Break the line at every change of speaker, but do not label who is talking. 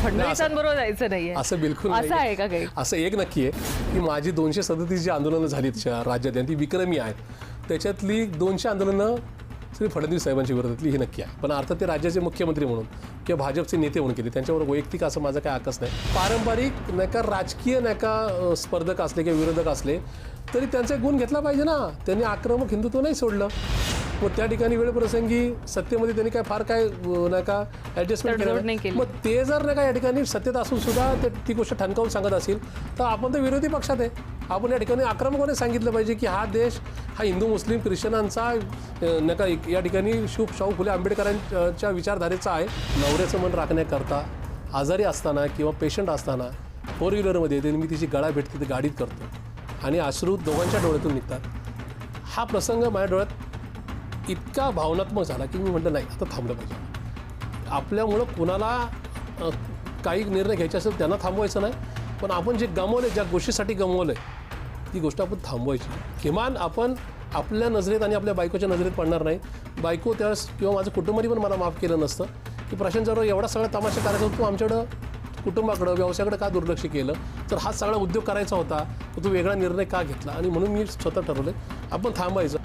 फडणवीसांबरोबर जायचं नाहीये
असं बिलकुल
असं आहे का काही?
असं एक नक्की आहे की माझी 237 जी आंदोलनं झालीत राज्यात ती विक्रमी आहेत. त्याच्यातली 200 आंदोलनं श्री फडणवीस साहेबांच्या विरोधातली ही नक्की आहे. पण अर्थात ते राज्याचे मुख्यमंत्री म्हणून किंवा भाजपचे नेते म्हणून केले, त्यांच्यावर वैयक्तिक असं माझं काय आकस नाही. पारंपरिक नाही का राजकीय नाही का स्पर्धक असले किंवा विरोधक असले तरी त्यांचा गुण घेतला पाहिजे ना. त्यांनी आक्रमक हिंदुत्व नाही सोडलं. मग त्या ठिकाणी वेळप्रसंगी सत्तेमध्ये त्यांनी काय फार काय नाही का ॲडजस्टमेंट केलं. मग ते जर नाही का या ठिकाणी सत्तेत असून सुद्धा ती गोष्ट ठणकावून सांगत असेल तर आपण तर विरोधी पक्षात आहे. आपण या ठिकाणी आक्रमकपणे सांगितलं पाहिजे की हा देश हा हिंदू मुस्लिम ख्रिश्चनांचा नाही का या ठिकाणी शाहू फुले आंबेडकरांच्या विचारधारेचा आहे. नवऱ्याचं मन राखण्याकरता आजारी असताना किंवा पेशंट असताना 4 व्हीलरमध्ये येते मी तिची गळा भेटते ते गाडीत करतो आणि अश्रू दोघांच्या डोळ्यातून निघतात. हा प्रसंग माझ्या डोळ्यात इतका भावनात्मक झाला की मी म्हटलं नाही आता थांबलं पाहिजे. आपल्यामुळं कुणाला काही निर्णय घ्यायचे असेल त्यांना थांबवायचं नाही, पण आपण जे गमावलं ज्या गोष्टीसाठी गमावलं आहे ती गोष्ट आपण थांबवायची. किमान आपण आपल्या नजरेत आणि आपल्या बायकोच्या नजरेत पडणार नाही. बायको त्यावेळेस किंवा माझं कुटुंबाने पण मला माफ केलं नसतं की प्रशांतजवळ एवढा सगळा तमाशा करायचा होता, तू आमच्याकडं कुटुंबाकडं व्यवसायाकडे का दुर्लक्ष केलं, तर हा सगळा उद्योग करायचा होता तर तू वेगळा निर्णय का घेतला. आणि म्हणून मी स्वतः ठरवलं आपण थांबायचं.